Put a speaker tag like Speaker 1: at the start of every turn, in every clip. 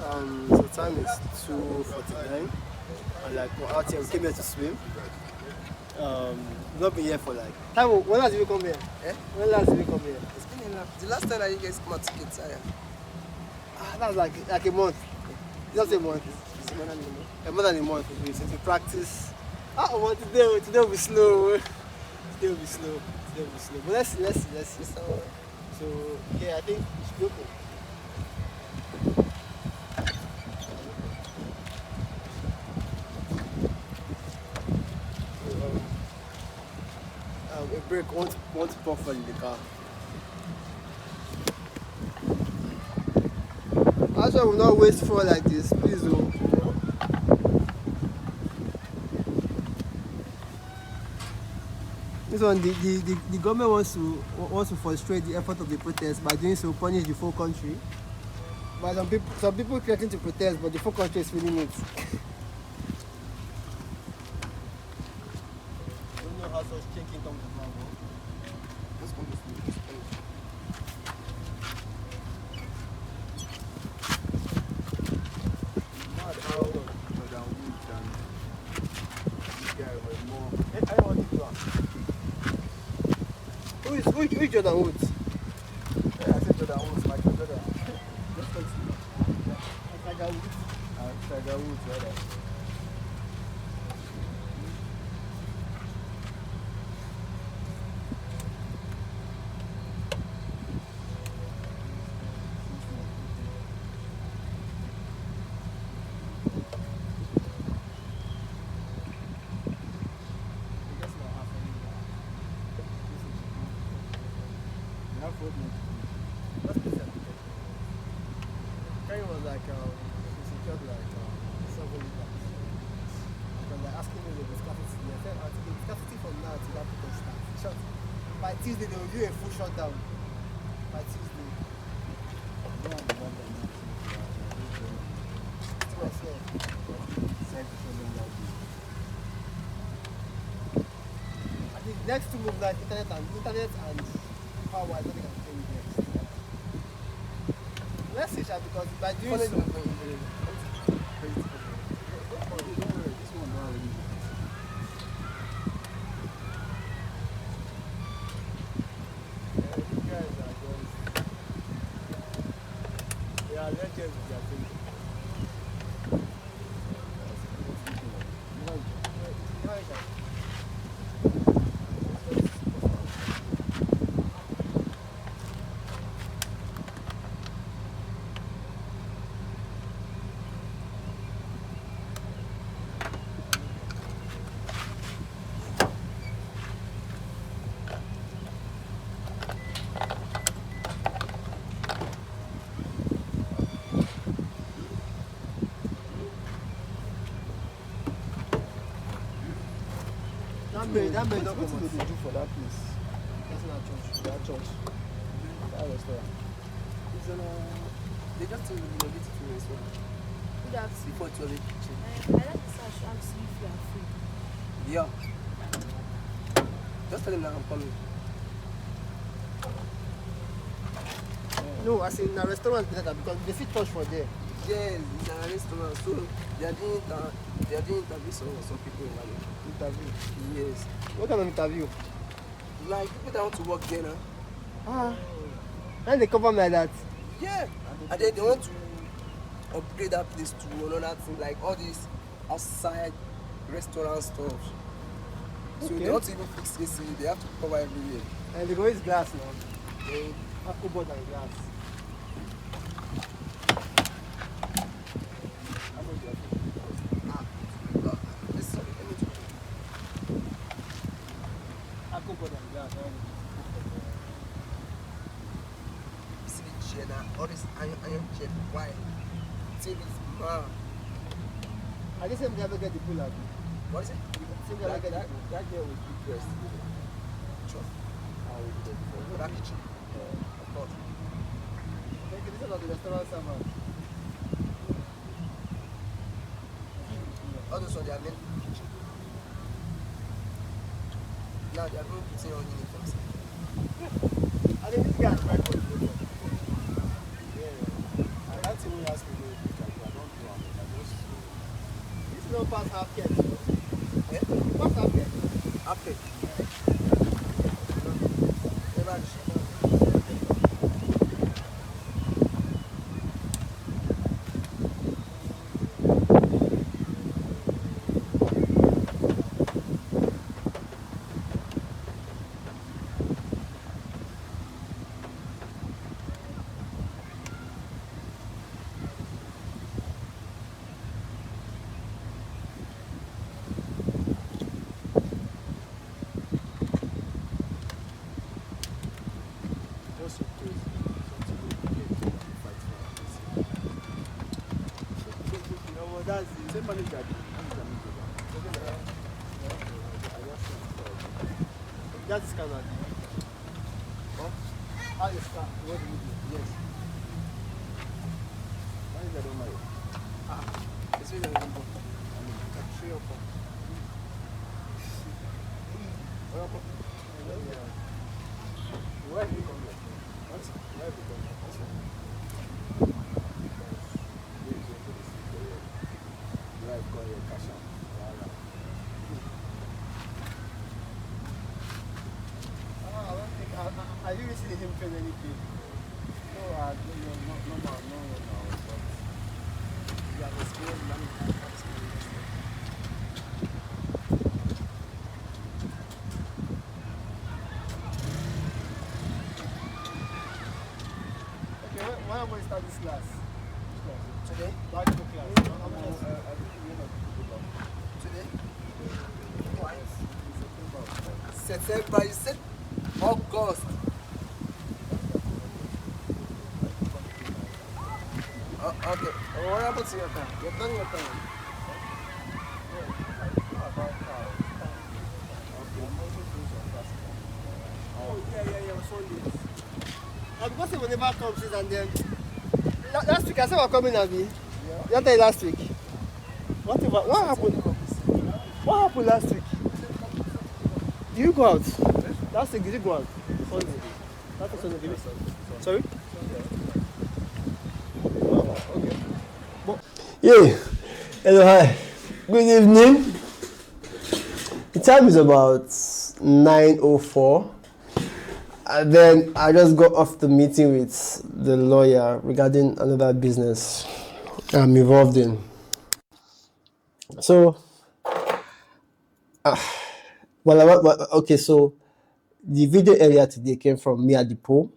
Speaker 1: So time is 2:49. And like we're out here, we came here to swim. We've not been here for like. Time. When last did we come here?
Speaker 2: Eh?
Speaker 1: When last did we come here?
Speaker 2: It's been enough. The last time I guys come out to get tired.
Speaker 1: That's like a month. Just a month.
Speaker 2: It's more than a month.
Speaker 1: More than a month. Since we practice. Well, today will be slow. Today will be slow. But let's see. So yeah, I think it should be okay. A break, want to pop in the car. Also, I will not waste for like this, please. Oh. This one, the government wants to frustrate the effort of the protest by doing so, punish the full country. But some people threaten to protest, but the full country is feeling it. I don't know how such thinking comes about.
Speaker 2: Let's go to sleep.
Speaker 3: Mad how Jordan Woods and this guy were more.
Speaker 1: I don't want to do Who is Jordan Woods?
Speaker 3: I said Jordan Woods, Michael Jordan.
Speaker 1: Just talk to me. Tiger Woods.
Speaker 3: Tiger Woods, rather.
Speaker 1: Kerry was like, he secured like 7 liters. Because they're asking me the viscosity. I said, the viscosity from now to that protest starts. Shut. By Tuesday, they will do a full shutdown. By Tuesday. Still, I swear. I think next two moves like internet and power, I don't think I'm playing next. Let's see, Sha, because by doing so, these guys are just, they are legends with their thing. That may not
Speaker 3: What
Speaker 1: come
Speaker 3: did they
Speaker 1: out.
Speaker 3: do for that place?
Speaker 1: That's not church.
Speaker 3: That church? That restaurant?
Speaker 2: It's on they just told me to get to the restaurant
Speaker 4: Good afternoon.
Speaker 2: before 12 kitchen.
Speaker 4: I'd like to search and see if you are free.
Speaker 2: Yeah. Just tell them that I'm coming.
Speaker 1: No, as in a restaurant better because they see church for there.
Speaker 2: Yes, it's a restaurant. So they are doing interviews on some people in Mali.
Speaker 1: Interview.
Speaker 2: Yes.
Speaker 1: What kind of interview?
Speaker 2: Like people that want to work there now.
Speaker 1: And they cover me like that.
Speaker 2: Yeah. And then they want to upgrade that place to another thing, like all these outside restaurant stuff. So
Speaker 1: Okay.
Speaker 2: they want to even fix AC, they have to cover everywhere.
Speaker 1: And they go use glass now.
Speaker 2: Then
Speaker 1: Apple board and glass.
Speaker 2: how much do you have? This sorry, let me do
Speaker 1: Apple board and glass.
Speaker 2: see the chair now, all this iron chair, why? Till it's mad.
Speaker 1: I just said never get the pull out.
Speaker 2: What is it?
Speaker 1: Same guy get the pull.
Speaker 3: That girl was big dressed.
Speaker 2: Sure.
Speaker 3: I was there before.
Speaker 2: That kitchen. Of course.
Speaker 1: Okay, this is about the restaurant server.
Speaker 2: All those ones they are meant for the kitchen. Now they are going to say on uniforms.
Speaker 1: I think this guy is right for the
Speaker 3: Yeah. And that thing he asked me to pick as well.
Speaker 1: don't pass half yet.
Speaker 2: Eh?
Speaker 1: Pass half yet.
Speaker 2: After. Never reach.
Speaker 3: Just so crazy. Something we get to fight for.
Speaker 1: No, but that's the
Speaker 3: Same manager.
Speaker 1: that's the scandal.
Speaker 2: Huh?
Speaker 1: How you start? What do you do?
Speaker 3: Yes. Manager don't marry.
Speaker 2: It's really simple.
Speaker 3: Like 3 or 4. Why have you come here? What? Why have you come here? What's wrong? Life go here, cash out. Wahala.
Speaker 1: I don't think I didn't see him train anything.
Speaker 3: No, no, but you have experienced money.
Speaker 1: Okay, when am I going to start this class?
Speaker 2: Today?
Speaker 1: Back to class. How much is it?
Speaker 2: Today? September, you said August. Okay. What happened to your time? You've done your time.
Speaker 1: Oh, yeah, Sundays. Because he will never come since and then. Last week I said we're coming, Abi. You don't tell you last week. What happened? What happened last week? Did you go out? Last week, did you go out? Sunday. That was Sunday. Sorry?
Speaker 5: Yeah. Hello, hi. Good evening. The time is about 9:04. And then I just got off the meeting with the lawyer regarding another business I'm involved in. So, okay, so the video earlier today came from me at the pool.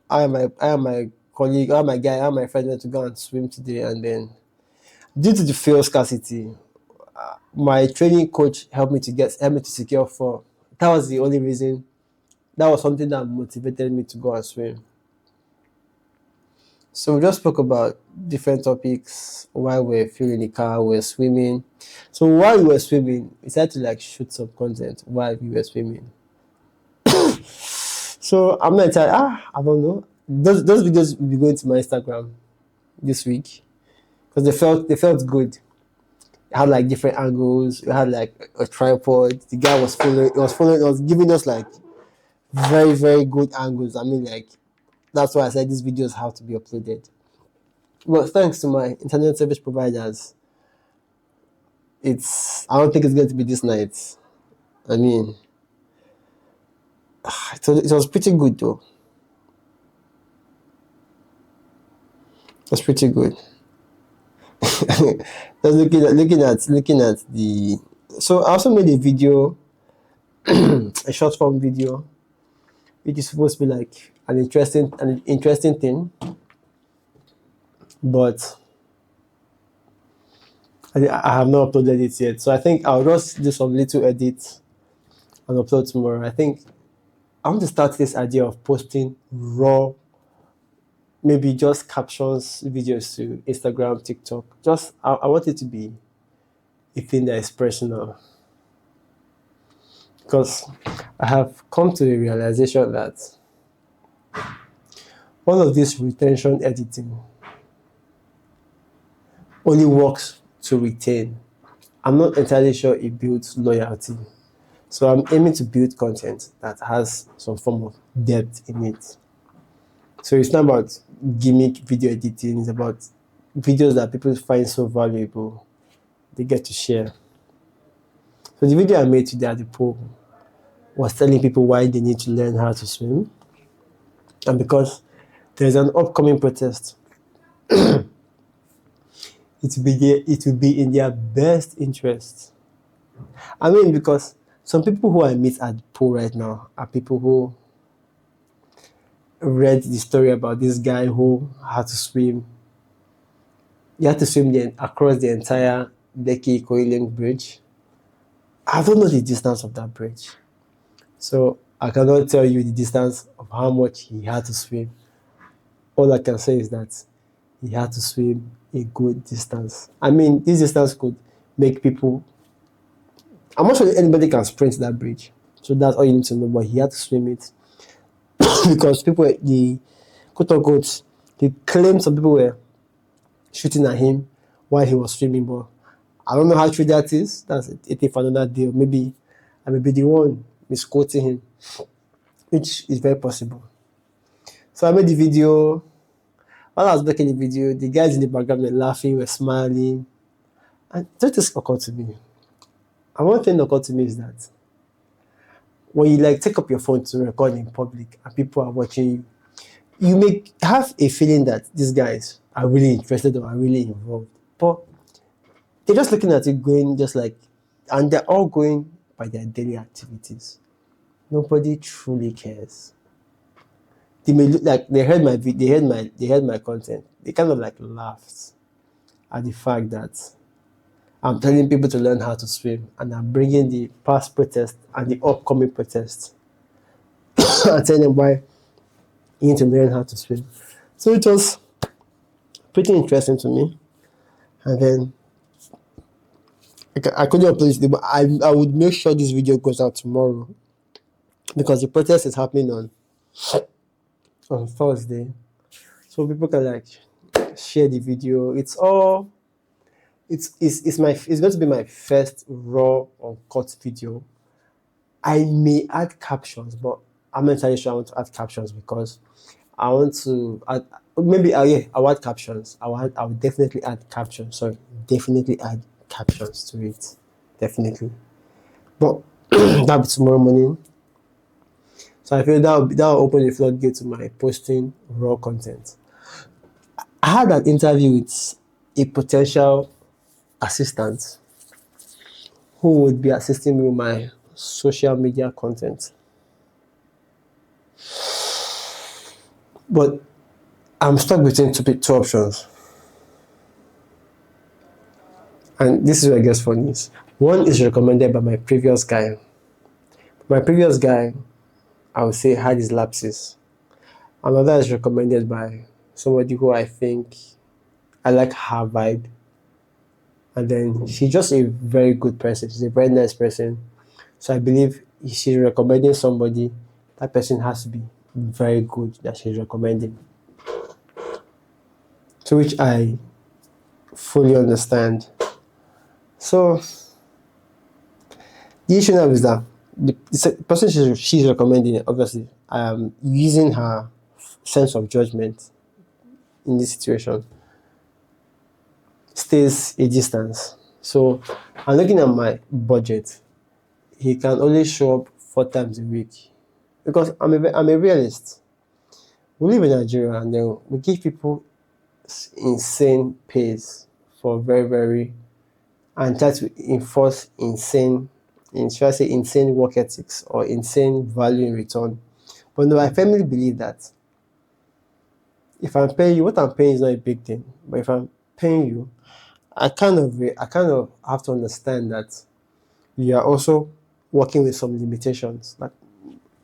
Speaker 5: I and my colleague, I and my guy, I and my friend went to go and swim today, and then due to the fuel scarcity, my training coach helped me to secure for. That was the only reason. That was something that motivated me to go and swim. So we just spoke about different topics while we're filling the car, we're swimming. So while we were swimming, we decided to like shoot some content while we were swimming. So I'm not entirely, I don't know. Those videos will be going to my Instagram this week because they felt good. It had like different angles. It had like a tripod. The guy was giving us like very, very good angles. I mean, like, that's why I said these videos have to be uploaded. But thanks to my internet service providers, I don't think it's going to be this night. I mean, it was pretty good though. It was pretty good. Just looking at the. So I also made a video, a short form video, which is supposed to be like an interesting thing, but I have not uploaded it yet. So I think I'll just do some little edits and upload tomorrow. I think I want to start this idea of posting raw, maybe just captions, videos to Instagram, TikTok. I want it to be a thing that is personal. Because I have come to a realization that all of this retention editing only works to retain. I'm not entirely sure it builds loyalty. So I'm aiming to build content that has some form of depth in it. So it's not about gimmick video editing, it's about videos that people find so valuable they get to share. So the video I made today at the pool was telling people why they need to learn how to swim. And because there's an upcoming protest, it will be in their best interest. I mean, because some people who I meet at the pool right now are people who read the story about this guy who had to swim. He had to swim across the entire Lekki Koiling Bridge. I don't know the distance of that bridge. So I cannot tell you the distance of how much he had to swim. All I can say is that he had to swim a good distance. I mean, this distance could make people... I'm not sure anybody can sprint that bridge. So that's all you need to know, but he had to swim it. Because people, the quote-unquote, they claimed some people were shooting at him while he was swimming, but I don't know how true that is. That's it for another day. Maybe I may be the one misquoting him, which is very possible. So I made the video. While I was making the video, the guys in the background were laughing, were smiling. And just occurred to me. And one thing that occurred to me is that when you take up your phone to record in public and people are watching you, you may have a feeling that these guys are really interested or are really involved. But they're just looking at it going and they're all going by their daily activities. Nobody truly cares. They may look like they heard my content. They kind of laughed at the fact that I'm telling people to learn how to swim and I'm bringing the past protest and the upcoming protest and telling them why you need to learn how to swim. So it was pretty interesting to me. And then I couldn't upload it, but I would make sure this video goes out tomorrow because the protest is happening on Thursday. So people can share the video. It's going to be my first raw uncut video. I may add captions, but I'm not entirely sure I want to add captions because I want to add, I'll add captions. I will definitely add captions. Sorry, definitely add captions to it. Definitely. But that'll be tomorrow morning. So I feel that'll open the floodgate to my posting raw content. I had an interview with a potential assistant who would be assisting me with my social media content. But I'm stuck between two options. And this is where it gets funny. One is recommended by my previous guy. My previous guy, I would say, had his lapses. Another is recommended by somebody who I think I like her vibe. And then she's just a very good person. She's a very nice person. So I believe if she's recommending somebody, that person has to be very good that she's recommending. To which I fully understand. So the issue now is that the person she's recommending, obviously, using her sense of judgment in this situation, stays a distance. So I'm looking at my budget. He can only show up 4 times a week because I'm a realist. We live in Nigeria and then we give people insane pays for very, very, and try to enforce insane work ethics or insane value in return. But no, I firmly believe that if I'm paying you, what I'm paying is not a big thing. But if I'm paying you, I kind of have to understand that you are also working with some limitations. Like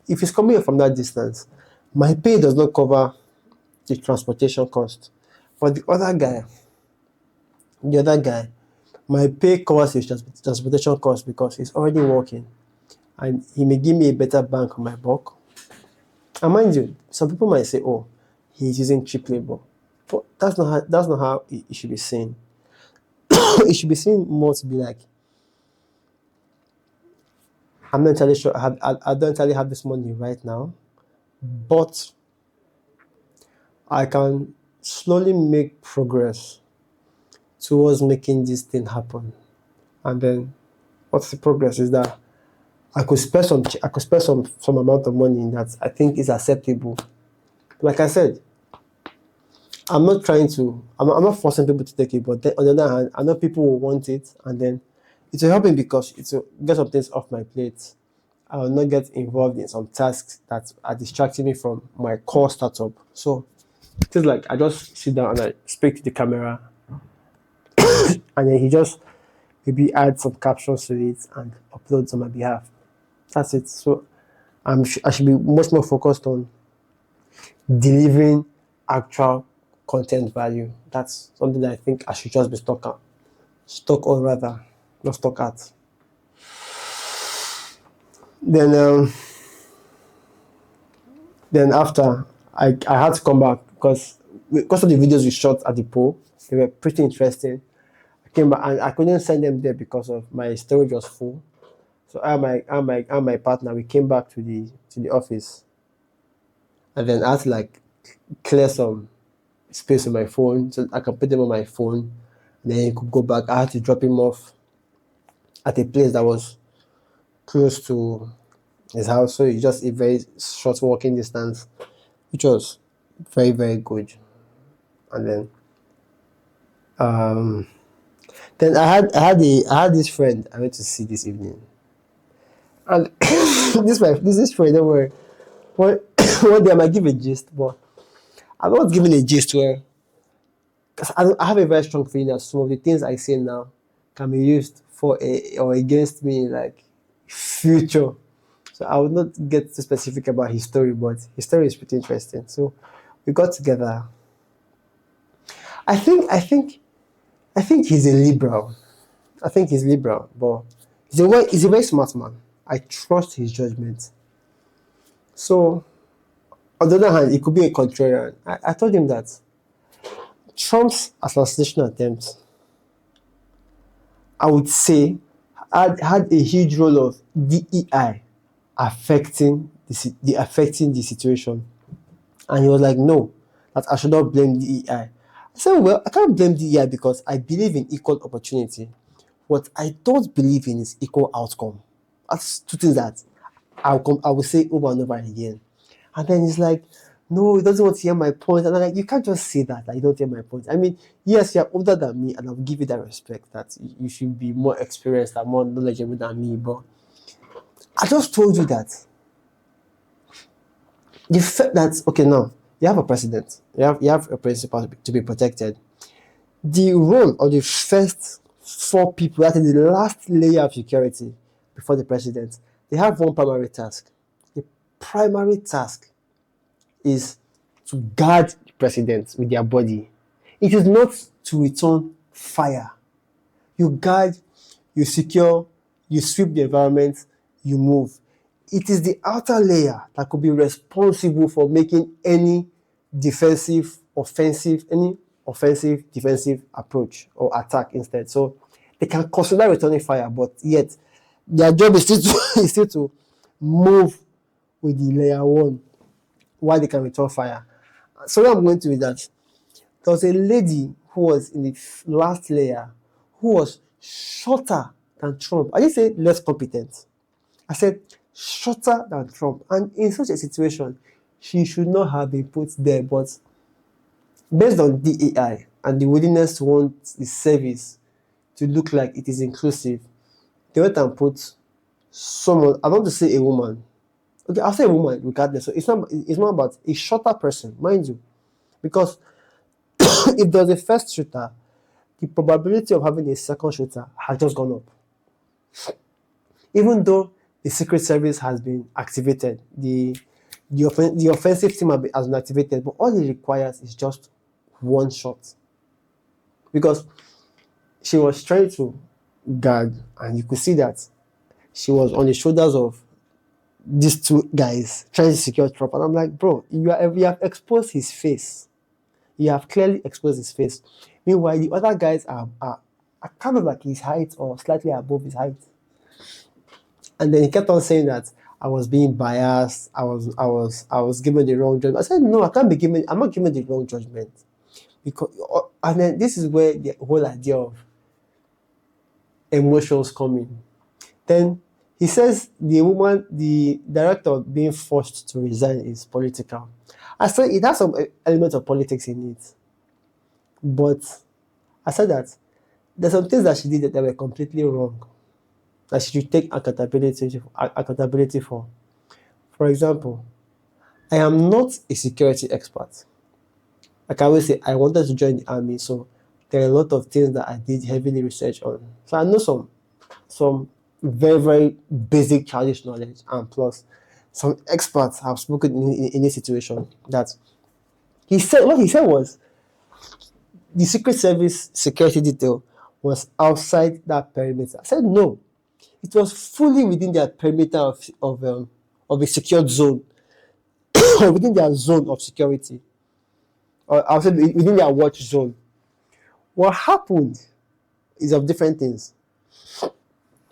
Speaker 5: if it's coming from that distance, my pay does not cover the transportation cost. But the other guy, my pay covers his transportation cost because he's already working, and he may give me a better bang on my buck. And mind you, some people might say, "Oh, he's using cheap labor," but that's not how it should be seen. It should be seen more to be like, I'm not entirely sure. I don't entirely have this money right now, but I can slowly make progress towards making this thing happen. And then what's the progress is that I could spend some amount of money that I think is acceptable. Like I said, I'm not forcing people to take it, but then on the other hand, I know people will want it, and then it will help me because it will get some things off my plate. I will not get involved in some tasks that are distracting me from my core startup. So it's like I just sit down and I speak to the camera, and then he just maybe add some captions to it and uploads on my behalf. That's it. So I should be much more focused on delivering actual content value. That's something that I think I should just be stuck on rather, not stuck at. Then after I had to come back because of the videos we shot at the pool, they were pretty interesting. I came back and I couldn't send them there because of my storage was full. So my partner, we came back to the office, and then I had to like clear some space on my phone so I can put them on my phone. And then he could go back. I had to drop him off at a place that was close to his house, so it's just a very short walking distance, which was very, very good. And then I had this friend I went to see this evening, and this friend, don't worry, one day I might give a gist, but I'm not giving a gist where, because I have a very strong feeling that some of the things I say now can be used for or against me in like future. So I would not get too specific about his story, but his story is pretty interesting. So we got together. I think he's a liberal. I think he's liberal, but he's a very smart man. I trust his judgment. So on the other hand, it could be a contrarian. I told him that Trump's assassination attempt, I would say, had a huge role of DEI affecting the situation. And he was like, no, that I should not blame DEI. I said, well, I can't blame DEI because I believe in equal opportunity. What I don't believe in is equal outcome. That's two things that I will say over and over again. And then he's like, no, he doesn't want to hear my point. And I'm like, you can't just say that, like, you don't hear my point. I mean, yes, you're older than me, and I'll give you that respect that you should be more experienced and more knowledgeable than me. But I just told you that the fact that, okay, now you have a president, you have a principal to be protected. The role of the first 4 people, that is the last layer of security before the president, they have one primary task. The primary task is to guard the president with their body. It is not to return fire. You guard, you secure, you sweep the environment, you move. It is the outer layer that could be responsible for making any offensive, defensive approach or attack instead. So they can consider returning fire, but yet their job is still to move with the layer 1 while they can return fire. So what I'm going to is that there was a lady who was in the last layer who was shorter than Trump. I didn't say less competent. I said shorter than Trump. And in such a situation, she should not have been put there. But based on DEI and the willingness to want the service to look like it is inclusive, they went and put someone, I want to say a woman. Okay, I'll say a woman regardless. So it's not about a shorter person, mind you. Because if there's a first shooter, the probability of having a second shooter has just gone up. Even though the Secret Service has been activated, the offensive team has been activated, but all it requires is just one shot. Because she was trying to guard, and you could see that she was on the shoulders of these 2 guys trying to secure Trump. And I'm like, bro, you have exposed his face. You have clearly exposed his face. Meanwhile, the other guys are kind of like his height or slightly above his height. And then he kept on saying that I was being biased. I was given the wrong judgment. I said, no, I'm not giving the wrong judgment. Because, and then this is where the whole idea of emotions coming. Then he says the director being forced to resign is political. I said it has some element of politics in it, but I said that there's some things that she did that were completely wrong, that she should take accountability for. For example, I am not a security expert. Like I always say, I wanted to join the army, so there are a lot of things that I did heavily research on. So I know some very, very basic childish knowledge, and plus some experts have spoken in this situation that what he said was the Secret Service security detail was outside that perimeter. I said no, it was fully within their perimeter of a secured zone, or within their zone of security, or I said within their watch zone. What happened is of different things.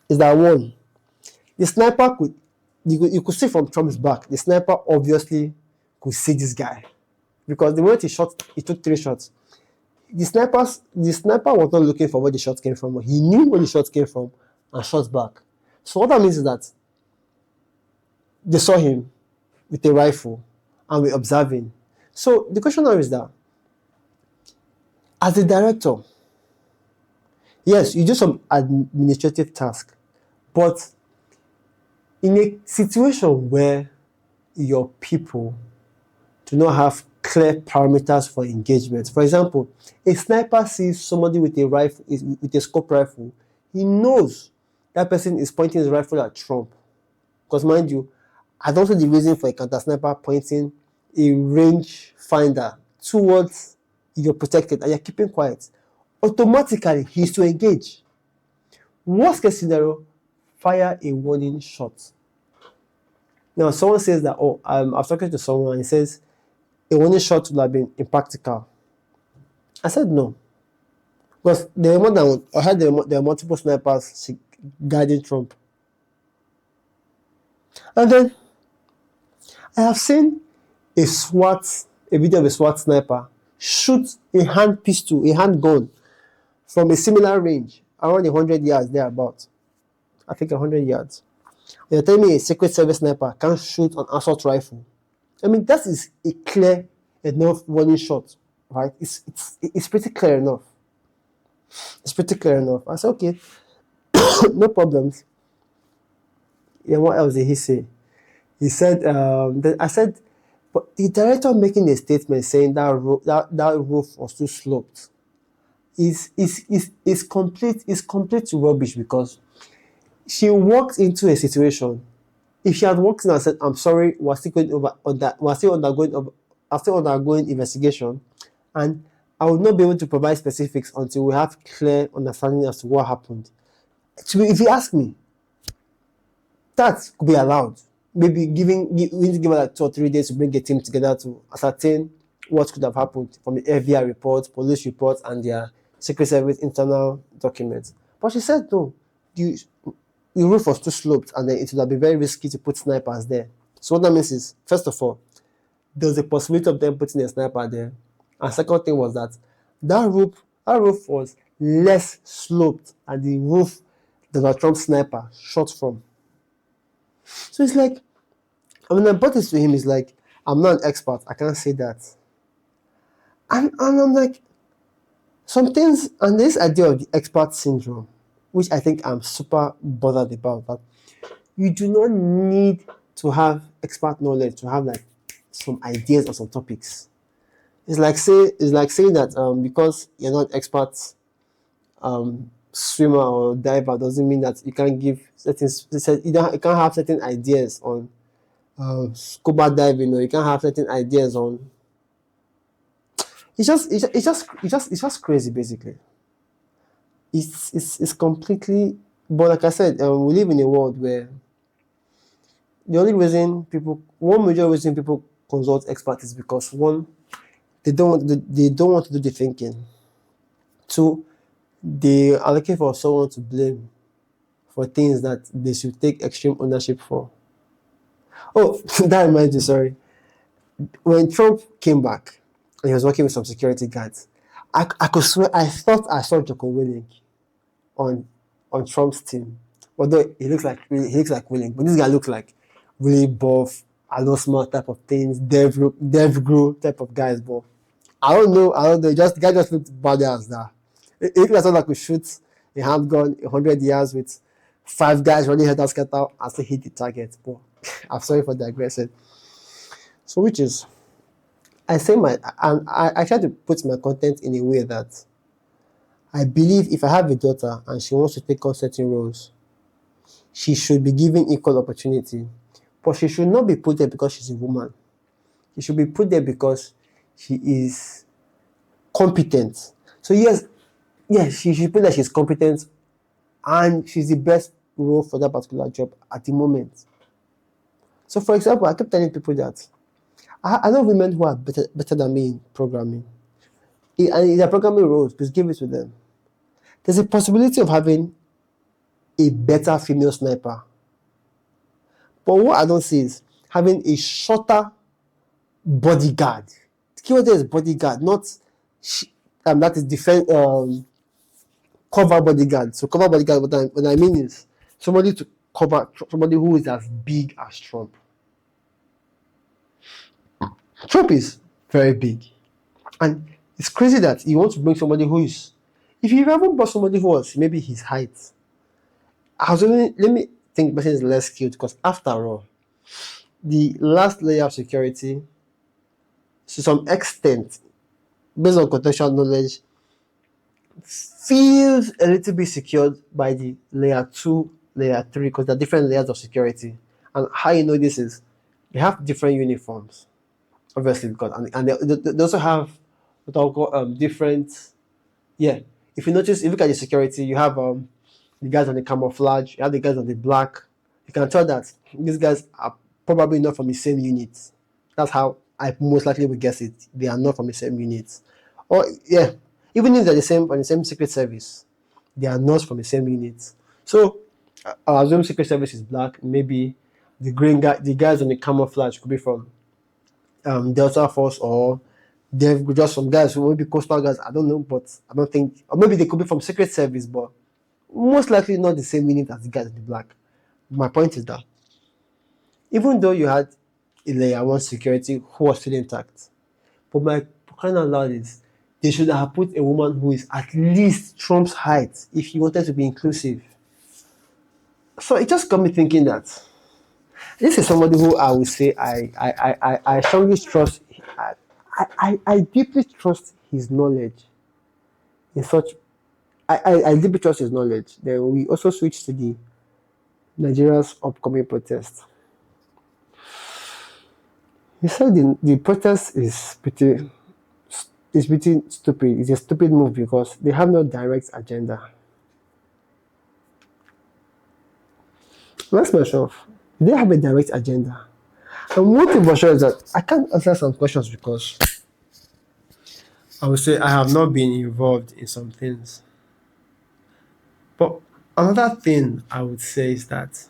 Speaker 5: Is that one, the sniper you could see from Trump's back, the sniper obviously could see this guy, because the moment he took 3 shots. The sniper was not looking for where the shots came from. He knew where the shots came from and shot back. So what that means is that they saw him with a rifle and were observing. So the question now is that, as a director, yes, you do some administrative task, but in a situation where your people do not have clear parameters for engagement. For example, a sniper sees somebody with a rifle, with a scope rifle. He knows that person is pointing his rifle at Trump. Because mind you, I don't see the reason for a counter sniper pointing a range finder towards your protected and you're keeping quiet. Automatically, he's to engage. Worst case scenario, fire a warning shot. Now, someone says that, I was talking to someone and he says, a warning shot would have been impractical. I said no. Because there were multiple snipers guiding Trump. And then I have seen a video of a SWAT sniper shoot a handgun from a similar range, around 100 yards thereabout. I think 100 yards. You're telling me a Secret Service sniper can't shoot an assault rifle? I mean, that is a clear enough warning shot, right? It's pretty clear enough. It's pretty clear enough. I said, okay, no problems. Yeah, what else did he say? He said, then I said, but the director making a statement saying that roof was too sloped is complete rubbish, because she walked into a situation. If she had walked in and said, "I'm sorry, we're still undergoing investigation, and I will not be able to provide specifics until we have clear understanding as to what happened." If you ask me, that could be allowed. Maybe we need to give her like 2 or 3 days to bring a team together to ascertain what could have happened from the FBI reports, police reports, and their Secret Service internal documents. But she said no. The roof was too sloped, and then it would have been very risky to put snipers there. So what that means is, first of all, there was a possibility of them putting a sniper there. And second thing was that roof was less sloped than the roof that the Trump sniper shot from. So it's like, I brought this to him, it's like, I'm not an expert, I can't say that. And I'm like, some things, and this idea of the expert syndrome, which I think I'm super bothered about, that you do not need to have expert knowledge to have like some ideas on some topics. It's like saying that because you're not expert swimmer or diver doesn't mean that you can't give you can't have certain ideas on scuba diving, or you can't have certain ideas on. It's just crazy, basically. It's completely. But like I said, we live in a world where one major reason people consult experts is because, one, they don't want to do the thinking. Two, they are looking for someone to blame for things that they should take extreme ownership for. Oh, that reminds me, sorry. When Trump came back and he was working with some security guards, I could swear I thought I saw Jocko Willink on on Trump's team. Although he looks like willing, but this guy looks like really buff, I know smart type of things, dev grow type of guys. But I don't know. Just the guy just looked bad as that. It looked like someone that could shoot a handgun 100 yards with 5 guys running head and scatter and still hit the target. But I'm sorry for digressing. So which is, I say I try to put my content in a way that I believe if I have a daughter and she wants to take on certain roles, she should be given equal opportunity. But she should not be put there because she's a woman. She should be put there because she is competent. So yes, she should put that she's competent and she's the best role for that particular job at the moment. So for example, I keep telling people that I know women who are better than me in programming. And in their programming roles, please give it to them. There's a possibility of having a better female sniper. But what I don't see is having a shorter bodyguard. The keyword there is bodyguard, not that is defense cover bodyguard. So cover bodyguard, what I mean is somebody to cover somebody who is as big as Trump. Trump is very big. And it's crazy that you want to bring somebody who is, if you haven't brought somebody who was maybe his height, let me think the person is less skilled, because after all, the last layer of security, to some extent, based on contextual knowledge, feels a little bit secured by the layer 2, layer 3, because there are different layers of security. And how you know this is, they have different uniforms, obviously, because and they also have what I'll call different. Yeah, if you notice, if you look at the security, you have the guys on the camouflage, you have the guys on the black. You can tell that these guys are probably not from the same unit. That's how I most likely would guess it. They are not from the same unit. Or yeah, even if they're on the same secret service, they are not from the same unit. So I assume secret service is black. Maybe the guys on the camouflage could be from Delta Force, or they're just some guys who maybe coastal guys. I don't know, but I don't think, or maybe they could be from secret service, but most likely not the same unit as the guys in the black. My point is that even though you had a layer 1 security who was still intact, but my kind of loud is they should have put a woman who is at least Trump's height if you wanted to be inclusive. So it just got me thinking that this is somebody who I would say I strongly trust. I deeply trust his knowledge in such. I deeply trust his knowledge. Then we also switch to the Nigeria's upcoming protest. He said the protest is pretty stupid. It's a stupid move because they have no direct agenda. Ask myself, do they have a direct agenda? And one thing for sure is that I can't answer some questions because I would say I have not been involved in some things. But another thing I would say is that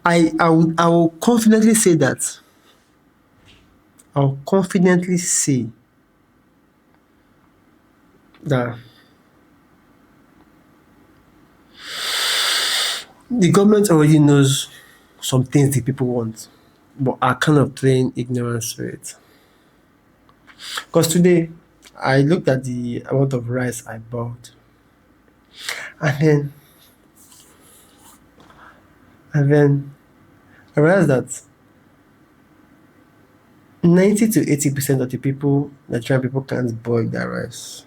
Speaker 5: I will confidently say that the government already knows some things the people want, but are kind of playing ignorance to it. Because today, I looked at the amount of rice I bought, and then I realized that 90 to 80% of the Nigerian people can't boil their rice.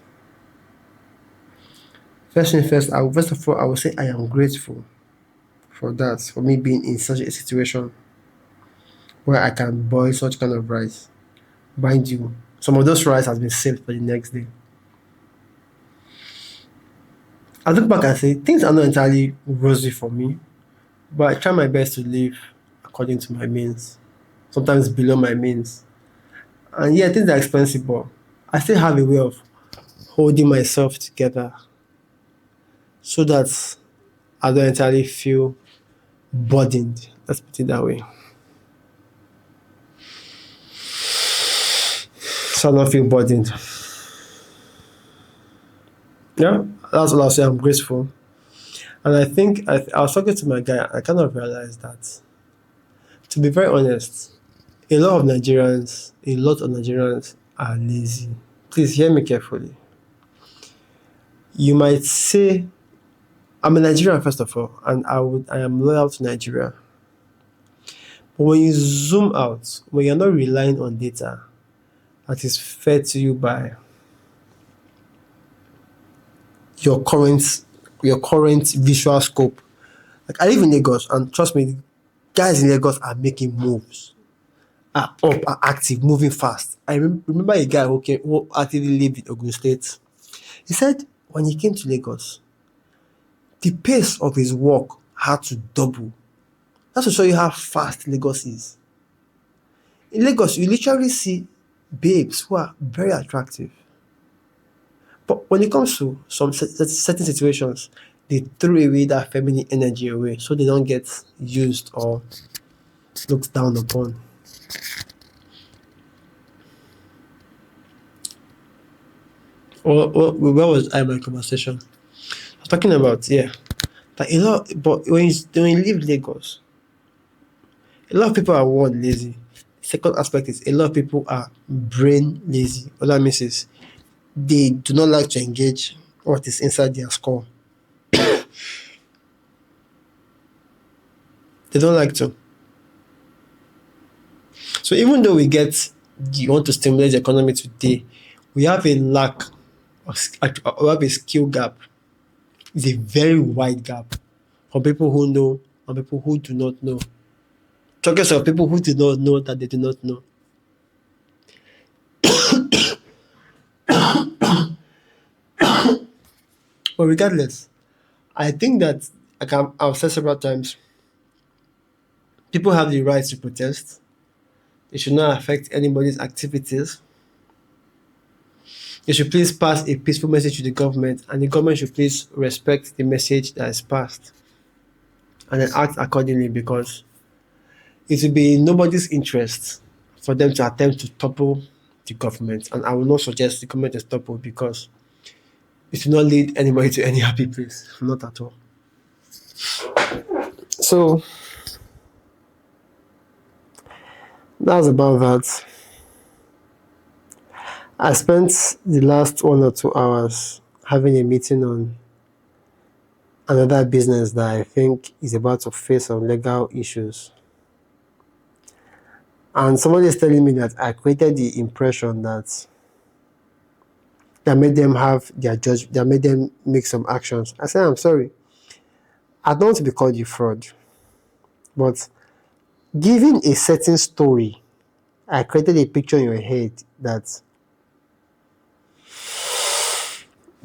Speaker 5: First of all, I will say I am grateful for that, for me being in such a situation where I can boil such kind of rice. Mind you, some of those rice has been saved for the next day. I look back and say things are not entirely rosy for me, but I try my best to live according to my means, sometimes below my means. And yeah, things are expensive, but I still have a way of holding myself together so that I don't entirely feel burdened. Let's put it that way. So I don't feel burdened. Yeah, that's what I'll say. I'm grateful. And I think I was talking to my guy. I kind of realized that, to be very honest, a lot of Nigerians are lazy. Please hear me carefully. You might say, I'm a Nigerian first of all, and I am loyal to Nigeria. But when you zoom out, when you're not relying on data that is fed to you by your current your current visual scope. Like I live in Lagos, and trust me, guys in Lagos are making moves, are up, are active, moving fast. I remember a guy who actively lived in Ogun State. He said when he came to Lagos, the pace of his work had to double. That's to show you how fast Lagos is. In Lagos, you literally see babes who are very attractive. But when it comes to some certain situations, they throw away that feminine energy away so they don't get used or looked down upon. Or where was I in my conversation? I was talking about, yeah, that a lot, but when you leave Lagos, a lot of people are one lazy. Second aspect is a lot of people are brain lazy. What that means is they do not like to engage what is inside their skull. They don't like to. So even though you want to stimulate the economy today, we have a lack, we have a skill gap. It's a very wide gap from people who know and people who do not know. Talking of people who do not know that they do not know. But regardless, I think that I've said several times, people have the right to protest. It should not affect anybody's activities. They should please pass a peaceful message to the government, and the government should please respect the message that is passed and then act accordingly, because it will be in nobody's interest for them to attempt to topple the government. And I will not suggest the government is toppled, because it will not lead anybody to any happy place. Not at all. So that's about that. I spent the last 1 or 2 hours having a meeting on another business that I think is about to face some legal issues. And somebody is telling me that I created the impression that made them have their that made them make some actions. I said, I'm sorry. I don't want to be called a fraud. But given a certain story, I created a picture in your head that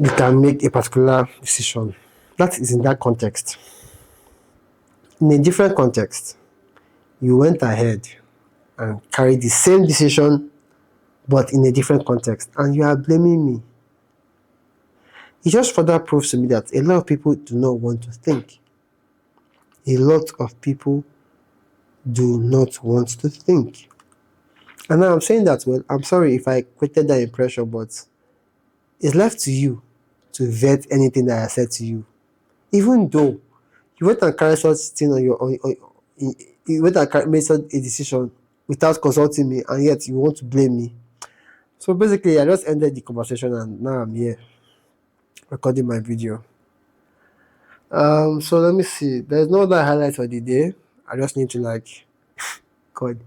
Speaker 5: you can make a particular decision. That is in that context. In a different context, you went ahead and carried the same decision, but in a different context, and you are blaming me. It just further proves to me that a lot of people do not want to think. A lot of people do not want to think. And now I'm saying that, well, I'm sorry if I created that impression, but it's left to you to vet anything that I said to you. Even though you went and carried such thing on your own, you went and made such a decision without consulting me, and yet you want to blame me. So basically, I just ended the conversation, and now I'm here recording my video. So let me see. There's no other highlight for the day. I just need to God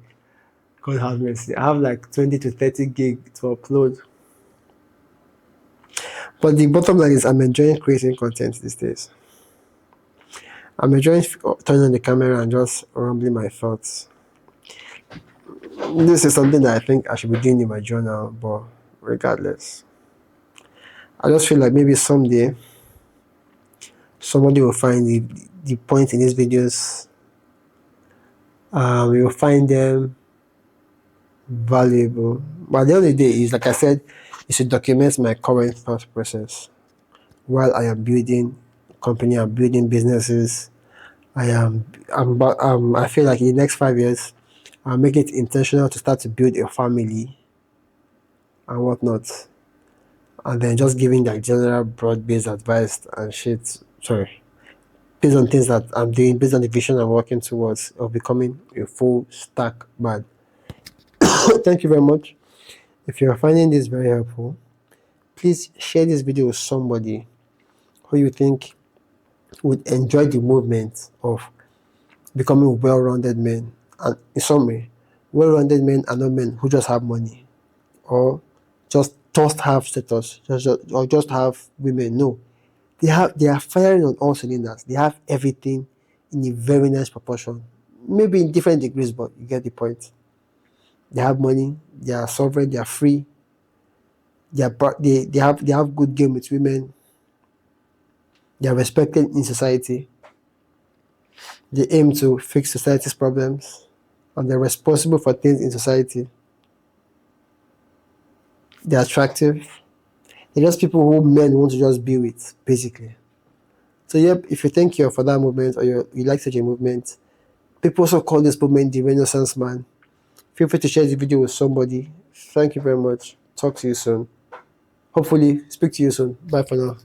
Speaker 5: have mercy. I have like 20 to 30 gig to upload. But the bottom line is I'm enjoying creating content these days. I'm enjoying turning on the camera and just rambling my thoughts. This is something that I think I should be doing in my journal, but regardless, I just feel like maybe someday somebody will find the point in these videos. We will find them valuable. But at the end of the day, is like I said, is to document my current thought process while I am building company, I'm building businesses. I feel like in the next 5 years, I'll make it intentional to start to build a family and whatnot. and then just giving like general broad-based advice and shit. Sorry, based on things that I'm doing, based on the vision I'm working towards of becoming a full stack man. Thank you very much. If you're finding this very helpful, please share this video with somebody who you think would enjoy the movement of becoming well-rounded men. And in summary, well-rounded men are not men who just have money or just have status, or just have women. No, they are firing on all cylinders. They have everything in a very nice proportion, maybe in different degrees, but you get the point. They have money, they are sovereign, they are free, they have good game with women, they are respected in society, they aim to fix society's problems, and they're responsible for things in society. They're attractive. They're just people who men want to just be with, basically. So yep, if you think you're for that movement, or you like such a movement, people also call this movement the Renaissance man. Feel free to share the video with somebody. Thank you very much. Talk to you soon. Hopefully, speak to you soon. Bye for now.